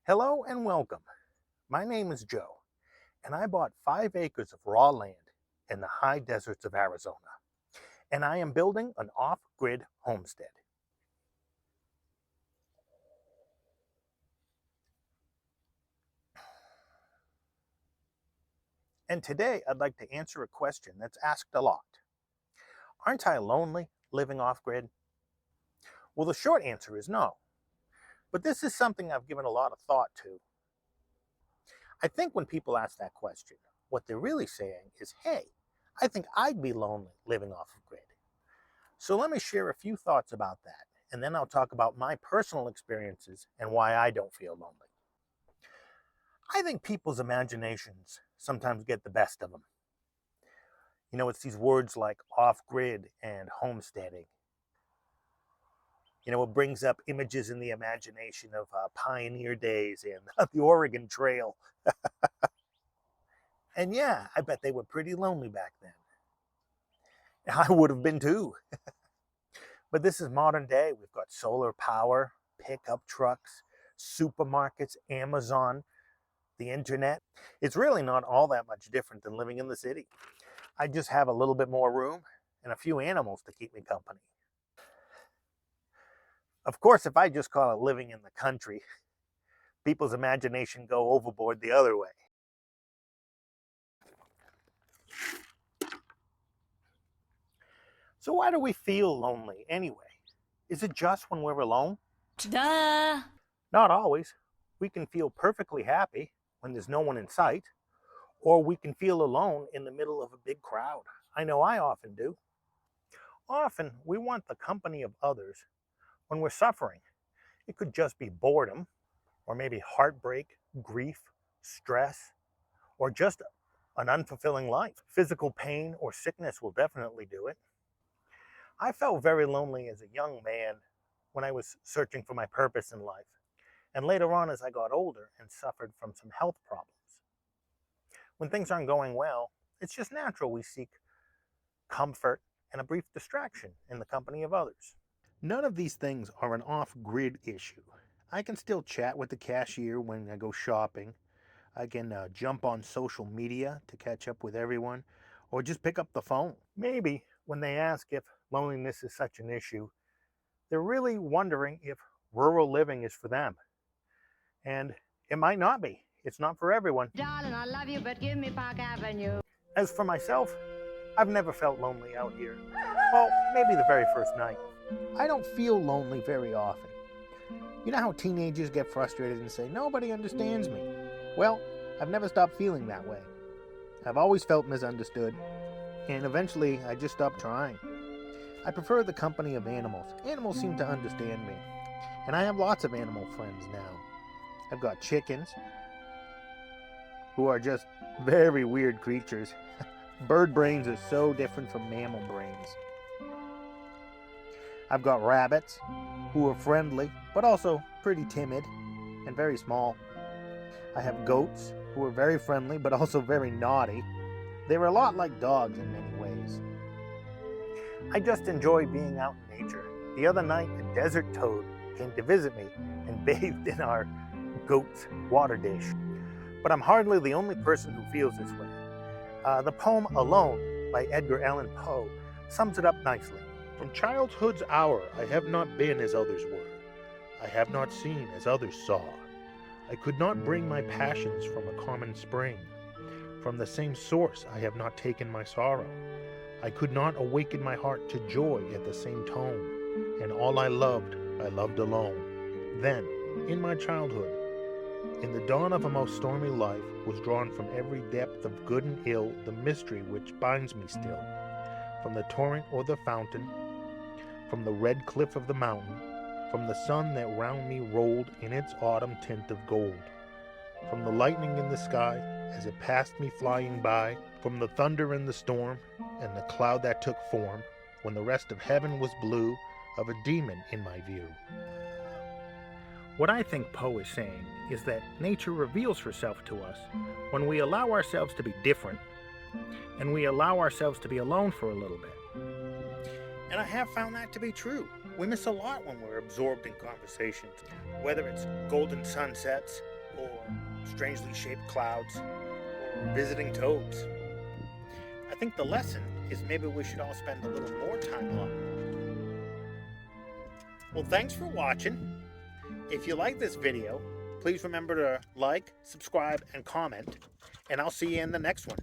Hello and welcome. My name is Joe, and I bought 5 acres of raw land in the high deserts of Arizona, and I am building an off-grid homestead. And today I'd like to answer a question that's asked a lot. Aren't I lonely living off-grid? Well, the short answer is no, but this is something I've given a lot of thought to. I think when people ask that question, what they're really saying is, hey, I think I'd be lonely living off of grid. So let me share a few thoughts about that, and then I'll talk about my personal experiences and why I don't feel lonely. I think people's imaginations sometimes get the best of them. It's these words like off-grid and homesteading. It brings up images in the imagination of pioneer days and the Oregon Trail. And yeah, I bet they were pretty lonely back then. I would have been too. But this is modern day. We've got solar power, pickup trucks, supermarkets, Amazon, the internet. It's really not all that much different than living in the city. I just have a little bit more room and a few animals to keep me company. Of course, if I just call it living in the country, people's imagination go overboard the other way. So why do we feel lonely anyway? Is it just when we're alone? Duh! Not always. We can feel perfectly happy when there's no one in sight, or we can feel alone in the middle of a big crowd. I know I often do. Often, we want the company of others when we're suffering. It could just be boredom, or maybe heartbreak, grief, stress, or just an unfulfilling life. Physical pain or sickness will definitely do it. I felt very lonely as a young man when I was searching for my purpose in life, and later on as I got older and suffered from some health problems. When things aren't going well, it's just natural we seek comfort and a brief distraction in the company of others. None of these things are an off-grid issue. I can still chat with the cashier when I go shopping. I can jump on social media to catch up with everyone, or just pick up the phone. Maybe when they ask if loneliness is such an issue, they're really wondering if rural living is for them. And it might not be. It's not for everyone. Darling, I love you, but give me Park Avenue. As for myself, I've never felt lonely out here. Well, maybe the very first night. I don't feel lonely very often. You know how teenagers get frustrated and say, nobody understands me? Well, I've never stopped feeling that way. I've always felt misunderstood, and eventually I just stopped trying. I prefer the company of animals. Animals seem to understand me, and I have lots of animal friends now. I've got chickens, who are just very weird creatures. Bird brains are so different from mammal brains. I've got rabbits, who are friendly, but also pretty timid and very small. I have goats, who are very friendly, but also very naughty. They're a lot like dogs in many ways. I just enjoy being out in nature. The other night, a desert toad came to visit me and bathed in our goat's water dish. But I'm hardly the only person who feels this way. The poem Alone by Edgar Allan Poe sums it up nicely. From childhood's hour I have not been as others were. I have not seen as others saw. I could not bring my passions from a common spring. From the same source I have not taken my sorrow. I could not awaken my heart to joy at the same tone. And all I loved alone. Then, in my childhood, in the dawn of a most stormy life, was drawn from every depth of good and ill the mystery which binds me still. From the torrent or the fountain, from the red cliff of the mountain, from the sun that round me rolled in its autumn tint of gold, from the lightning in the sky as it passed me flying by, from the thunder and the storm, and the cloud that took form, when the rest of heaven was blue, of a demon in my view. What I think Poe is saying is that nature reveals herself to us when we allow ourselves to be different, and we allow ourselves to be alone for a little bit. And I have found that to be true. We miss a lot when we're absorbed in conversations, whether it's golden sunsets, or strangely shaped clouds, or visiting toads. I think the lesson is maybe we should all spend a little more time alone. Well, thanks for watching. If you like this video, please remember to like, subscribe, and comment, and I'll see you in the next one.